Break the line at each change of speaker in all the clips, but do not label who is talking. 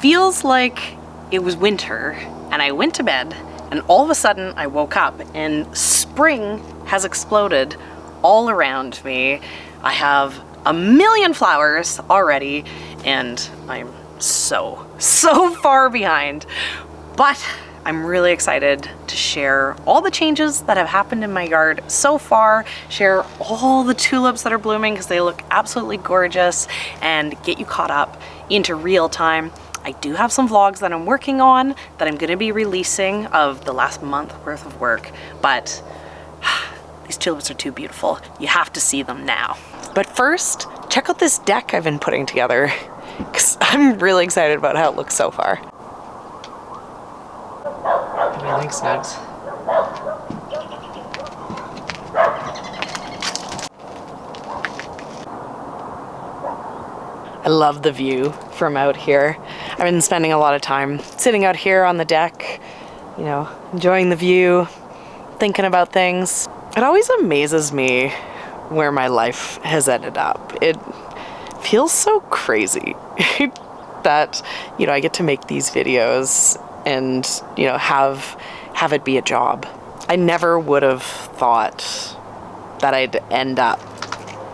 feels like it was winter and I went to bed and all of a sudden I woke up and spring has exploded all around me. I have a million flowers already and I'm so far behind, but I'm really excited to share all the changes that have happened in my yard so far, share all the tulips that are blooming because they look absolutely gorgeous, and get you caught up into real time. I do have some vlogs that I'm working on that I'm going to be releasing of the last month worth of work, but these tulips are too beautiful. You have to see them now. But first, check out this deck I've been putting together because I'm really excited about how it looks so far. What do you think, Snugs? I love the view from out here. I've been spending a lot of time sitting out here on the deck, you know, enjoying the view, thinking about things. It always amazes me where my life has ended up. It feels so crazy that, you know, I get to make these videos and, you know, have it be a job. I never would have thought that I'd end up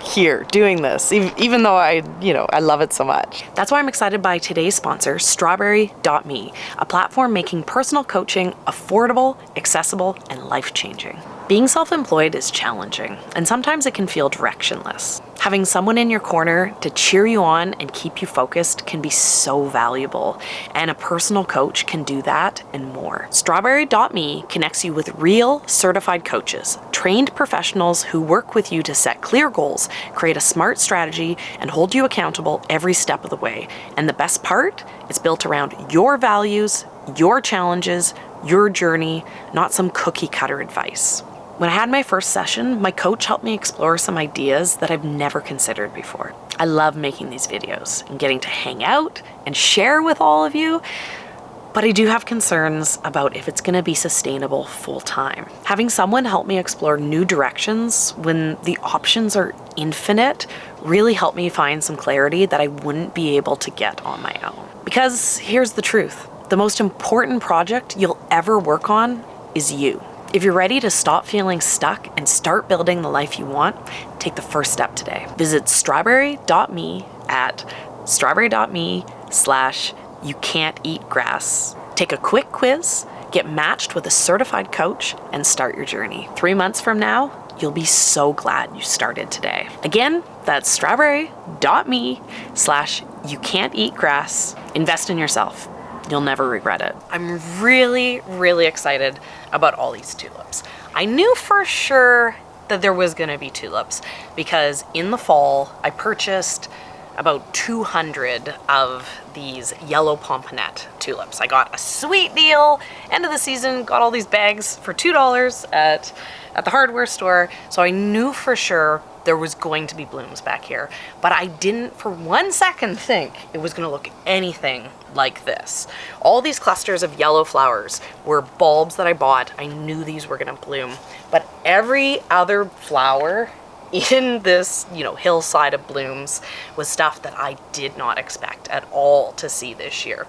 here doing this, even though I love it so much. That's why I'm excited by today's sponsor, Strawberry.me, a platform making personal coaching affordable, accessible, and life-changing. Being self-employed is challenging, and sometimes it can feel directionless. Having someone in your corner to cheer you on and keep you focused can be so valuable, and a personal coach can do that and more. Strawberry.me connects you with real certified coaches, trained professionals who work with you to set clear goals, create a smart strategy, and hold you accountable every step of the way. And the best part, it's built around your values, your challenges, your journey, not some cookie cutter advice. When I had my first session, my coach helped me explore some ideas that I've never considered before. I love making these videos and getting to hang out and share with all of you, but I do have concerns about if it's gonna be sustainable full time. Having someone help me explore new directions when the options are infinite really helped me find some clarity that I wouldn't be able to get on my own. Because here's the truth, the most important project you'll ever work on is you. If you're ready to stop feeling stuck and start building the life you want, take the first step today. Visit strawberry.me at strawberry.me/you-can't-eat-grass. Take a quick quiz, get matched with a certified coach, and start your journey. 3 months from now, you'll be so glad you started today. Again, that's strawberry.me/you-can't-eat-grass. Invest in yourself. You'll never regret it. I'm really, really excited about all these tulips. I knew for sure that there was gonna be tulips because in the fall, I purchased about 200 of these yellow pomponette tulips. I got a sweet deal, end of the season, got all these bags for $2 at the hardware store. So I knew for sure there was going to be blooms back here, but I didn't for 1 second think it was gonna look anything like this. All these clusters of yellow flowers were bulbs that I bought. I knew these were gonna bloom, but every other flower in this, you know, hillside of blooms was stuff that I did not expect at all to see this year.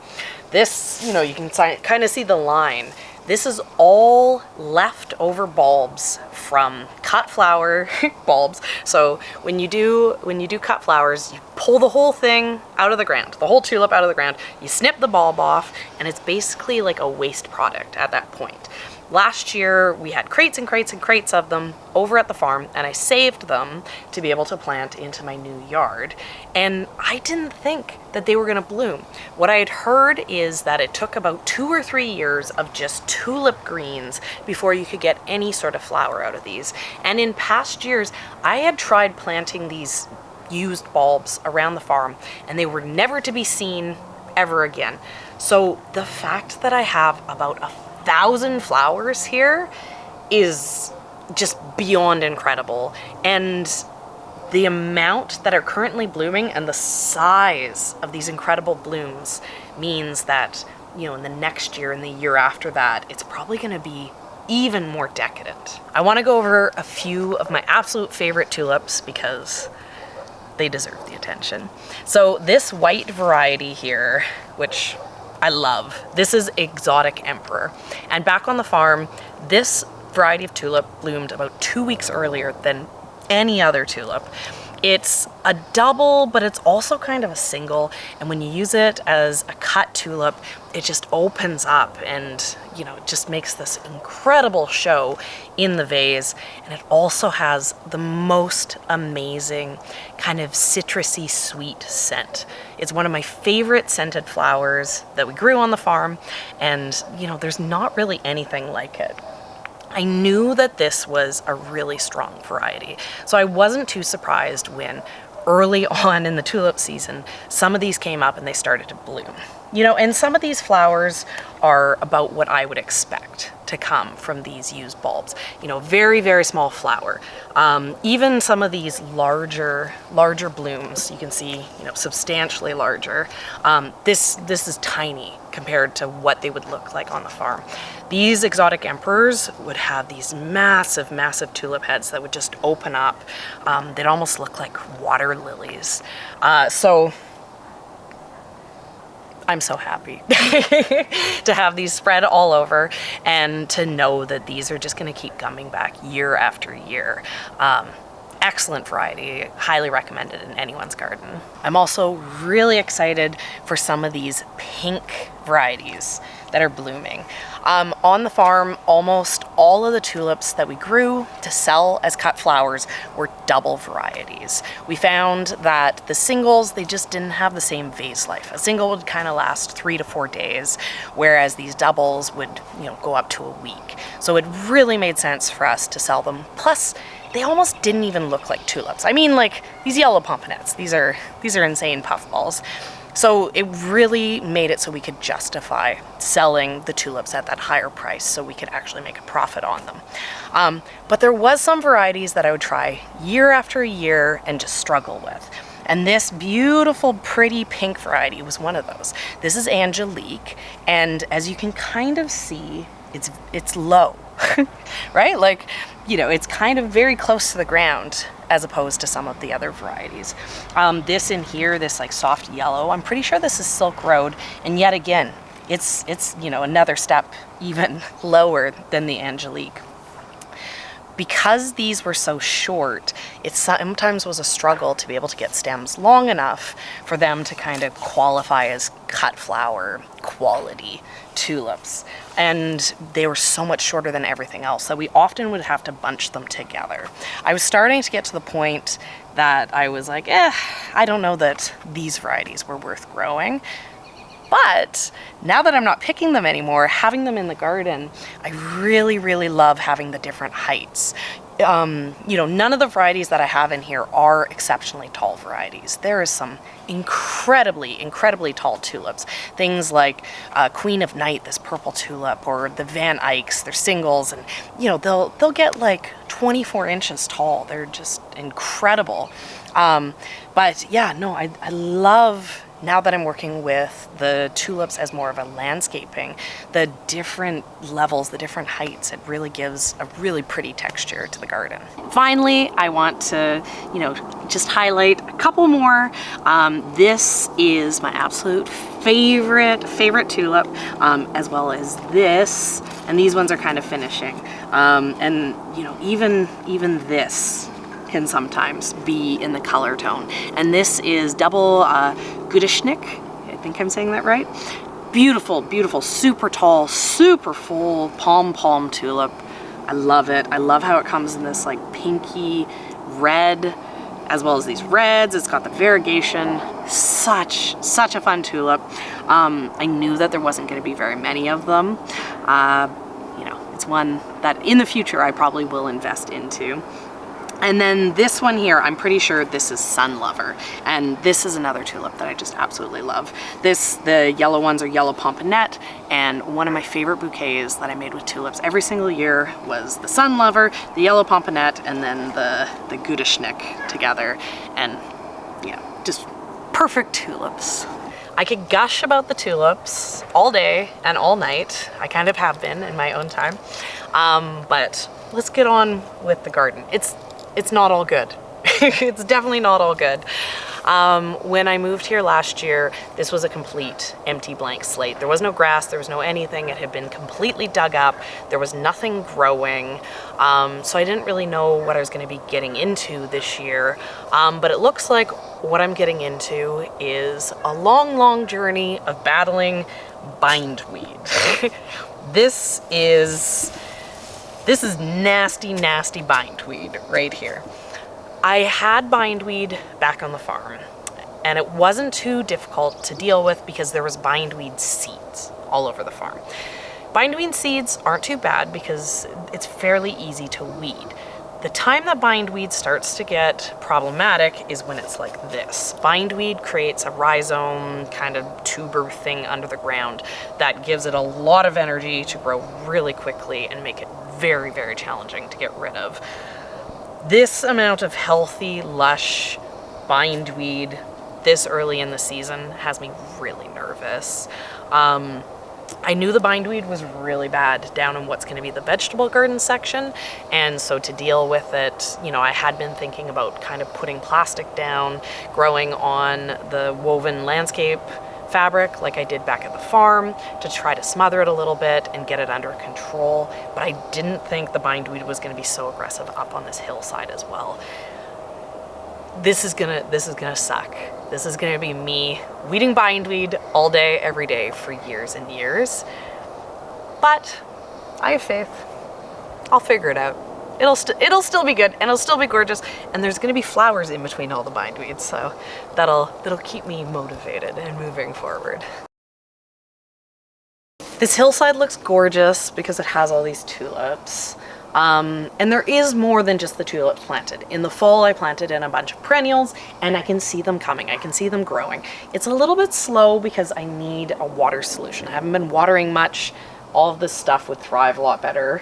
This, you know, you can kind of see the line. This is all leftover bulbs from cut flower bulbs. So when you do cut flowers, you pull the whole thing out of the ground, the whole tulip out of the ground, you snip the bulb off, and it's basically like a waste product at that point. Last year, we had crates and crates and crates of them over at the farm, and I saved them to be able to plant into my new yard. And I didn't think that they were gonna bloom. What I had heard is that it took about 2 or 3 years of just tulip greens before you could get any sort of flower out of these. And in past years, I had tried planting these used bulbs around the farm, and they were never to be seen ever again. So the fact that I have about 1,000 flowers here is just beyond incredible. And the amount that are currently blooming and the size of these incredible blooms means that, you know, in the next year and the year after that, it's probably gonna be even more decadent. I wanna go over a few of my absolute favorite tulips because they deserve the attention. So this white variety here, which I love. This is Exotic Emperor. And back on the farm, this variety of tulip bloomed about 2 weeks earlier than any other tulip. It's a double, but it's also kind of a single. And when you use it as a cut tulip, it just opens up and, you know, it just makes this incredible show in the vase. And it also has the most amazing kind of citrusy sweet scent. It's one of my favorite scented flowers that we grew on the farm. And, you know, there's not really anything like it. I knew that this was a really strong variety, so I wasn't too surprised when early on in the tulip season, some of these came up and they started to bloom. You know, and some of these flowers are about what I would expect to come from these used bulbs. You know, very, very small flower. Even some of these larger blooms, you can see, you know, substantially larger. This is tiny compared to what they would look like on the farm. These Exotic Emperors would have these massive, massive tulip heads that would just open up. They'd almost look like water lilies. So I'm so happy to have these spread all over and to know that these are just going to keep coming back year after year. Excellent variety, highly recommended in anyone's garden. I'm also really excited for some of these pink varieties that are blooming. On the farm, almost all of the tulips that we grew to sell as cut flowers were double varieties. We found that the singles, they just didn't have the same vase life. A single would kind of last 3 to 4 days, whereas these doubles would, you know, go up to a week. So it really made sense for us to sell them. Plus, they almost didn't even look like tulips. I mean, like these yellow pomponettes, these are insane puffballs. So it really made it so we could justify selling the tulips at that higher price so we could actually make a profit on them. But there was some varieties that I would try year after year and just struggle with. And this beautiful, pretty pink variety was one of those. This is Angelique, and as you can kind of see, it's low, right? Like, you know, it's kind of very close to the ground as opposed to some of the other varieties. This in here, this like soft yellow, I'm pretty sure this is Silk Road, and yet again, it's you know, another step even lower than the Angelique. Because these were so short, it sometimes was a struggle to be able to get stems long enough for them to kind of qualify as cut flower quality tulips. And they were so much shorter than everything else that we often would have to bunch them together. I was starting to get to the point that I was like, I don't know that these varieties were worth growing. But now that I'm not picking them anymore, having them in the garden, I really, really love having the different heights. You know, none of the varieties that I have in here are exceptionally tall varieties. There is some incredibly, incredibly tall tulips. Things like Queen of Night, this purple tulip, or the Van Eycks, they're singles, and you know, they'll get like 24 inches tall. They're just incredible. But yeah, no, I love, now that I'm working with the tulips as more of a landscaping, the different levels, the different heights, it really gives a really pretty texture to the garden. Finally, I want to, you know, just highlight a couple more. This is my absolute favorite tulip, as well as this, and these ones are kind of finishing. And you know, even this can sometimes be in the color tone. And this is double Gudashnik. I think I'm saying that right. Beautiful, beautiful, super tall, super full pom-pom tulip. I love it. I love how it comes in this like pinky red, as well as these reds. It's got the variegation. Such a fun tulip. I knew that there wasn't going to be very many of them. You know, it's one that in the future I probably will invest into. And then this one here, I'm pretty sure this is Sun Lover. And this is another tulip that I just absolutely love. The yellow ones are yellow pomponette, and one of my favorite bouquets that I made with tulips every single year was the Sun Lover, the yellow pomponette, and then the Gudashnik together. And yeah, just perfect tulips. I could gush about the tulips all day and all night. I kind of have been in my own time. But let's get on with the garden. It's not all good. It's definitely not all good. When I moved here last year, this was a complete empty blank slate. There was no grass, there was no anything. It had been completely dug up. There was nothing growing. So I didn't really know what I was going to be getting into this year. But it looks like what I'm getting into is a long, long journey of battling bindweed. This is nasty, nasty bindweed right here. I had bindweed back on the farm, and it wasn't too difficult to deal with because there was bindweed seeds all over the farm. Bindweed seeds aren't too bad because it's fairly easy to weed. The time that bindweed starts to get problematic is when it's like this. Bindweed creates a rhizome kind of tuber thing under the ground that gives it a lot of energy to grow really quickly and make it very, very challenging to get rid of. This amount of healthy, lush bindweed this early in the season has me really nervous. I knew the bindweed was really bad down in what's going to be the vegetable garden section, and so to deal with it, you know, I had been thinking about kind of putting plastic down, growing on the woven landscape fabric like I did back at the farm to try to smother it a little bit and get it under control, but I didn't think the bindweed was going to be so aggressive up on this hillside as well. This is gonna suck. This is gonna be me weeding bindweed all day, every day for years and years. But I have faith. I'll figure it out. It'll still be good, and it'll still be gorgeous, and there's gonna be flowers in between all the bindweeds, so that'll keep me motivated and moving forward. This hillside looks gorgeous because it has all these tulips. And there is more than just the tulips planted. In the fall, I planted in a bunch of perennials, and I can see them coming. I can see them growing. It's a little bit slow because I need a water solution. I haven't been watering much. All of this stuff would thrive a lot better,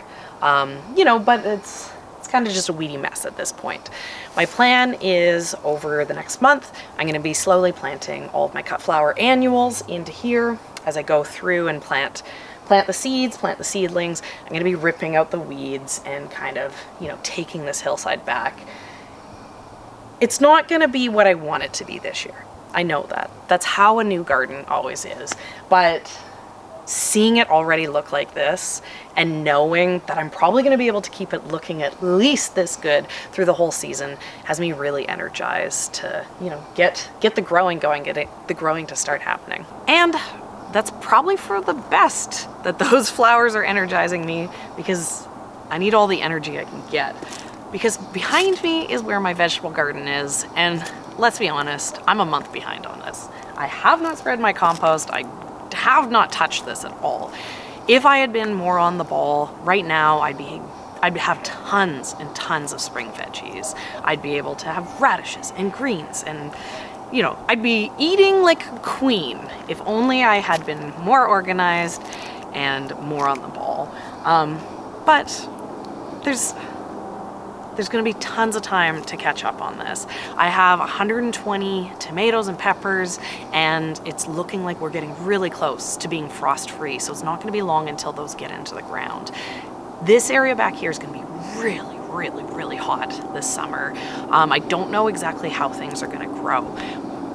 you know, but it's kind of just a weedy mess at this point. My plan is over the next month, I'm going to be slowly planting all of my cut flower annuals into here as I go through and plant the seeds, plant the seedlings. I'm going to be ripping out the weeds and kind of, you know, taking this hillside back. It's not going to be what I want it to be this year. I know that. That's how a new garden always is. But seeing it already look like this and knowing that I'm probably going to be able to keep it looking at least this good through the whole season has me really energized to, you know, get the growing going, get the growing to start happening. And that's probably for the best that those flowers are energizing me, because I need all the energy I can get. Because behind me is where my vegetable garden is, and let's be honest, I'm a month behind on this. I have not spread my compost. I have not touched this at all. If I had been more on the ball right now, I'd have tons and tons of spring veggies. I'd be able to have radishes and greens, and you know, I'd be eating like a queen if only I had been more organized and more on the ball. But there's going to be tons of time to catch up on this. I have 120 tomatoes and peppers, and it's looking like we're getting really close to being frost-free, so it's not going to be long until those get into the ground. This area back here is going to be really, really, really hot this summer. I don't know exactly how things are going to grow,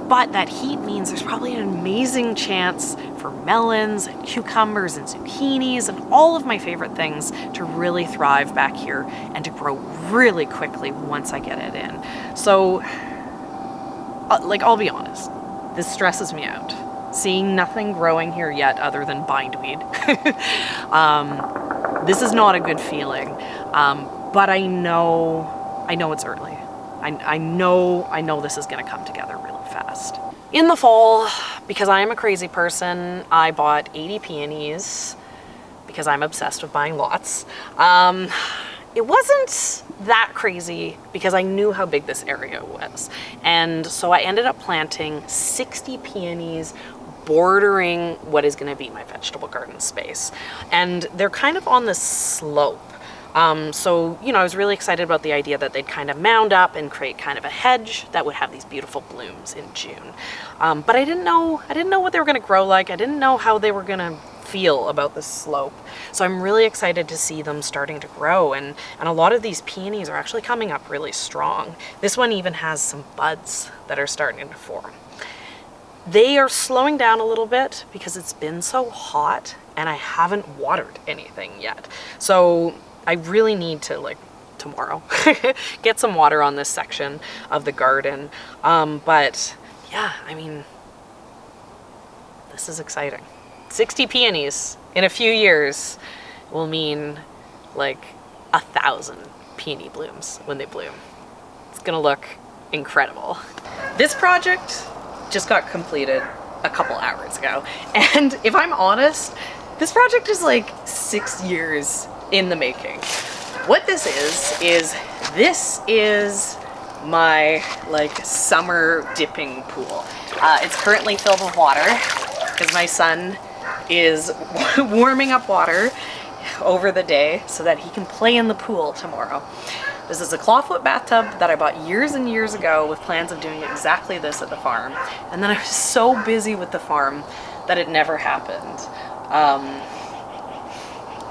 but that heat means there's probably an amazing chance for melons and cucumbers and zucchinis and all of my favorite things to really thrive back here and to grow really quickly once I get it in. So, like, I'll be honest, this stresses me out. Seeing nothing growing here yet other than bindweed. This is not a good feeling, but I know it's early. I know this is going to come together really fast. In the fall, because I am a crazy person, I bought 80 peonies because I'm obsessed with buying lots. It wasn't that crazy because I knew how big this area was. And so I ended up planting 60 peonies bordering what is going to be my vegetable garden space. And they're kind of on this slope. So, you know, I was really excited about the idea that they'd kind of mound up and create kind of a hedge that would have these beautiful blooms in June. But I didn't know what they were going to grow like. I didn't know how they were going to feel about this slope. So I'm really excited to see them starting to grow, and a lot of these peonies are actually coming up really strong. This one even has some buds that are starting to form. They are slowing down a little bit because it's been so hot and I haven't watered anything yet. So I really need to, like, tomorrow get some water on this section of the garden. But yeah, I mean, this is exciting. 60 peonies in a few years will mean like 1,000 peony blooms when they bloom. It's gonna look incredible. This project just got completed a couple hours ago, and if I'm honest, this project is like 6 years in the making. What this is my like summer dipping pool. It's currently filled with water because my son is warming up water over the day so that he can play in the pool tomorrow. This is a clawfoot bathtub that I bought years and years ago with plans of doing exactly this at the farm. And then I was so busy with the farm that it never happened.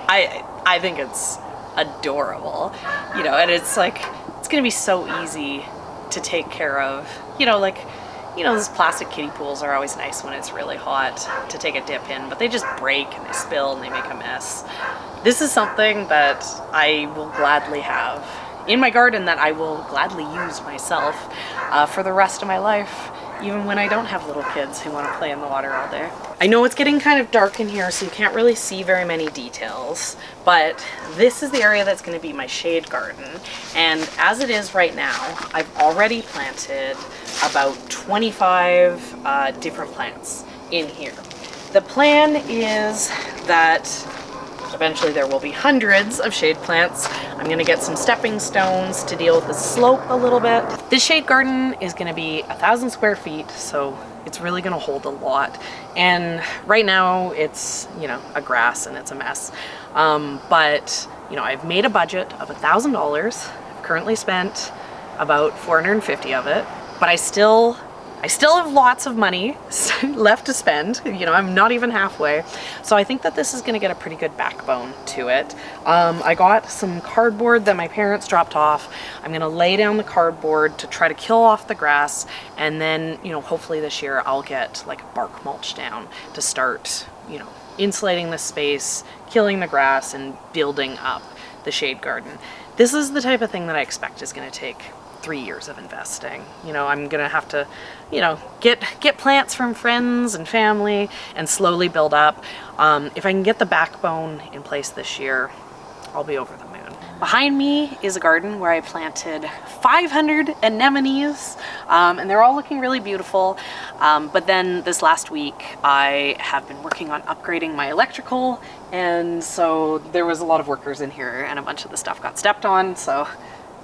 I think it's adorable, you know, and it's like, it's gonna be so easy to take care of, you know, like, you know, those plastic kiddie pools are always nice when it's really hot to take a dip in, but they just break and they spill and they make a mess. This is something that I will gladly have in my garden, that I will gladly use myself for the rest of my life, even when I don't have little kids who want to play in the water all day. I know it's getting kind of dark in here, so you can't really see very many details, but this is the area that's going to be my shade garden. And as it is right now, I've already planted about 25 different plants in here. The plan is that eventually there will be hundreds of shade plants. I'm gonna get some stepping stones to deal with the slope a little bit. This shade garden is gonna be 1,000 square feet, so it's really gonna hold a lot. And right now it's, you know, a grass and it's a mess. But, you know, I've made a budget of $1,000. I've currently spent about 450 of it, but I still have lots of money left to spend. You know, I'm not even halfway. So I think that this is gonna get a pretty good backbone to it. I got some cardboard that my parents dropped off. I'm gonna lay down the cardboard to try to kill off the grass. And then, you know, hopefully this year I'll get like bark mulch down to start, you know, insulating the space, killing the grass, and building up the shade garden. This is the type of thing that I expect is gonna take 3 years of investing. You know, I'm gonna have to, you know, get plants from friends and family and slowly build up. If I can get the backbone in place this year, I'll be over the moon. Behind me is a garden where I planted 500 anemones, and they're all looking really beautiful. But then this last week, I have been working on upgrading my electrical, and so there was a lot of workers in here and a bunch of the stuff got stepped on, so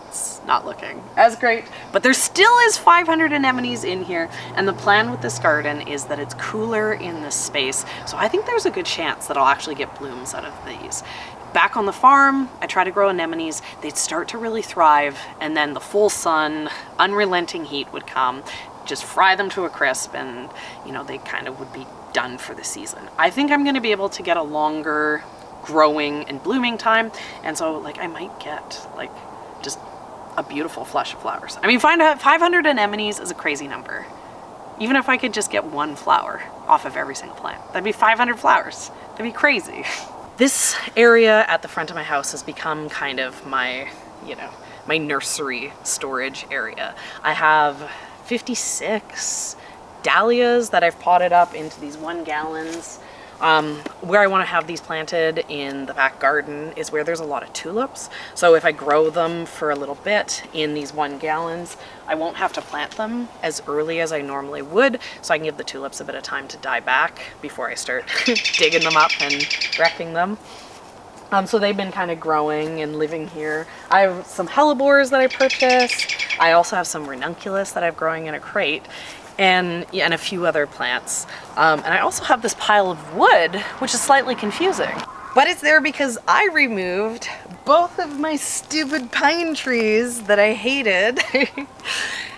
it's not looking as great, but there still is 500 anemones in here, and the plan with this garden is that it's cooler in this space, so I think there's a good chance that I'll actually get blooms out of these. Back on the farm, I try to grow anemones, they'd start to really thrive, and then the full sun, unrelenting heat would come, just fry them to a crisp, and you know, they kind of would be done for the season. I think I'm going to be able to get a longer growing and blooming time, and so like I might get like just a beautiful flush of flowers. I mean, 500 anemones is a crazy number. Even if I could just get one flower off of every single plant, that'd be 500 flowers. That'd be crazy. This area at the front of my house has become kind of my, you know, my nursery storage area. I have 56 dahlias that I've potted up into these 1 gallons. Where I want to have these planted in the back garden is where there's a lot of tulips. So if I grow them for a little bit in these 1 gallons, I won't have to plant them as early as I normally would, so I can give the tulips a bit of time to die back before I start digging them up and wrecking them. So they've been kind of growing and living here. I have some hellebores that I purchased. I also have some ranunculus that I'm growing in a crate, and a few other plants. And I also have this pile of wood, which is slightly confusing. But it's there because I removed both of my stupid pine trees that I hated.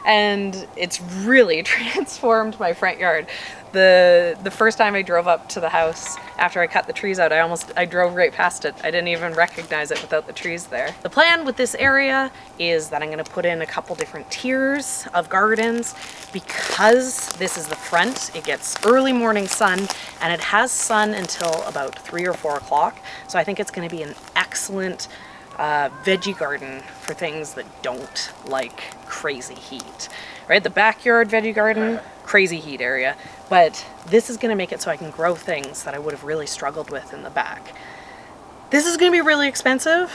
And it's really transformed my front yard. The first time I drove up to the house after I cut the trees out, I drove right past it. I didn't even recognize it without the trees there. The plan with this area is that I'm gonna put in a couple different tiers of gardens. Because this is the front, it gets early morning sun, and it has sun until about 3 or 4 o'clock. So I think it's gonna be an excellent veggie garden for things that don't like crazy heat, right? The backyard veggie garden, crazy heat area, but this is gonna make it so I can grow things that I would have really struggled with in the back. This is gonna be really expensive,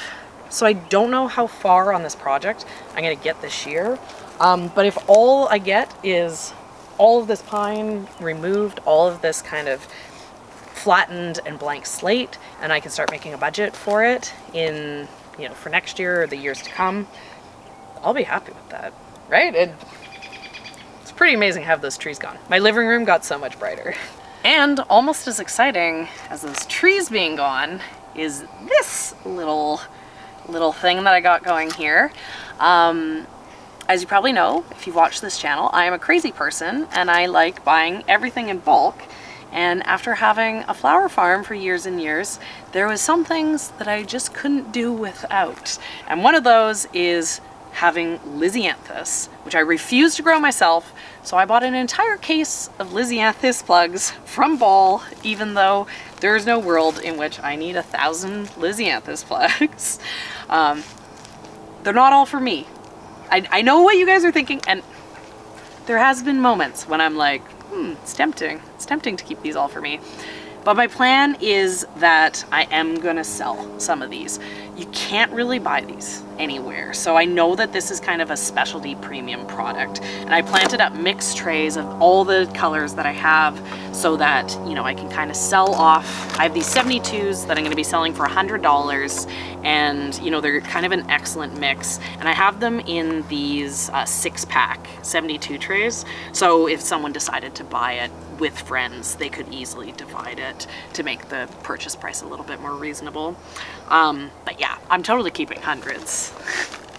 so I don't know how far on this project I'm gonna get this year, but if all I get is all of this pine removed, all of this kind of flattened and blank slate, and I can start making a budget for it in, you know, for next year or the years to come, I'll be happy with that, right? It's pretty amazing to have those trees gone. My living room got so much brighter. And almost as exciting as those trees being gone is this little thing that I got going here. As you probably know, if you've watched this channel, I am a crazy person and I like buying everything in bulk. And after having a flower farm for years and years, there was some things that I just couldn't do without. And one of those is having Lizanths, which I refused to grow myself. So I bought an entire case of Lizanths plugs from Ball, even though there's no world in which I need 1,000 Lizanths plugs. They're not all for me. I know what you guys are thinking, and there has been moments when I'm like, it's tempting. It's tempting to keep these all for me. But my plan is that I am gonna sell some of these. You can't really buy these anywhere. So I know that this is kind of a specialty premium product. And I planted up mixed trays of all the colors that I have so that, you know, I can kind of sell off. I have these 72s that I'm gonna be selling for $100. And, you know, they're kind of an excellent mix. And I have them in these 6-pack 72 trays. So if someone decided to buy it with friends, they could easily divide it to make the purchase price a little bit more reasonable. But yeah, I'm totally keeping hundreds.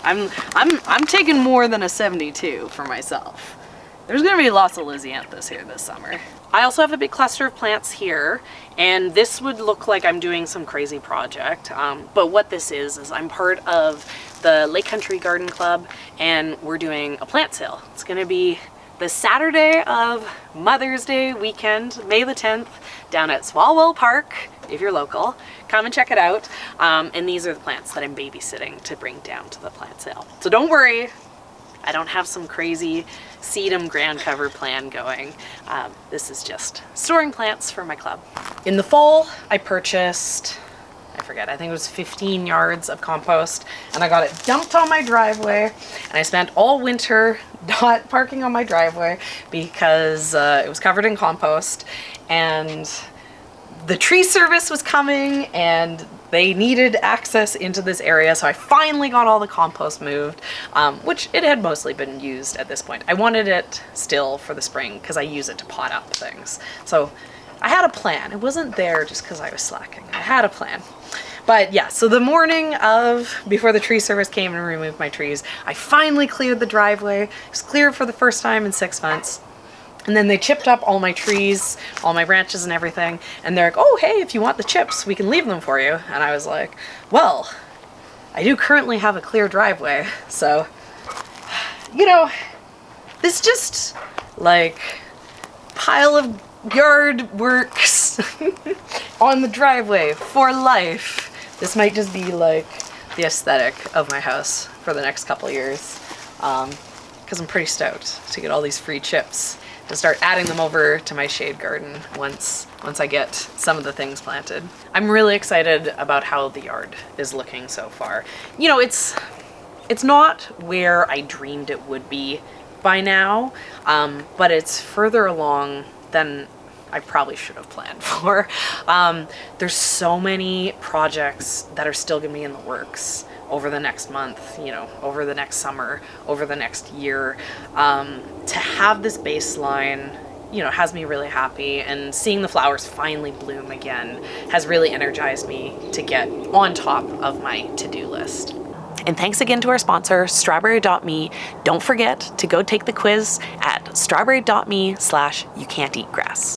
I'm taking more than a 72 for myself. There's gonna be lots of Lizanths here this summer. I also have a big cluster of plants here, and this would look like I'm doing some crazy project. But what this is I'm part of the Lake Country Garden Club, and we're doing a plant sale. It's gonna be the Saturday of Mother's Day weekend, May the 10th, down at Swalwell Park, if you're local. Come and check it out. And these are the plants that I'm babysitting to bring down to the plant sale. So don't worry, I don't have some crazy sedum ground cover plan going. This is just storing plants for my club. In the fall, I purchased, I forget, I think it was 15 yards of compost, and I got it dumped on my driveway, and I spent all winter not parking on my driveway because it was covered in compost, and the tree service was coming and they needed access into this area, so I finally got all the compost moved, which it had mostly been used at this point. I wanted it still for the spring because I use it to pot up things. So I had a plan. It wasn't there just because I was slacking. I had a plan. But yeah, so the morning of, before the tree service came and removed my trees, I finally cleared the driveway. It was cleared for the first time in 6 months. And then they chipped up all my trees, all my branches and everything. And they're like, oh, hey, if you want the chips, we can leave them for you. And I was like, well, I do currently have a clear driveway. So, you know, this just like pile of yard works on the driveway for life. This might just be like the aesthetic of my house for the next couple years. Because I'm pretty stoked to get all these free chips and start adding them over to my shade garden once I get some of the things planted. I'm really excited about how the yard is looking so far. You know, it's not where I dreamed it would be by now, but it's further along than I probably should have planned for. There's so many projects that are still gonna be in the works over the next month, you know, over the next summer, over the next year. To have this baseline, you know, has me really happy, and seeing the flowers finally bloom again has really energized me to get on top of my to-do list. And thanks again to our sponsor, strawberry.me. Don't forget to go take the quiz at strawberry.me/youcan'teatgrass.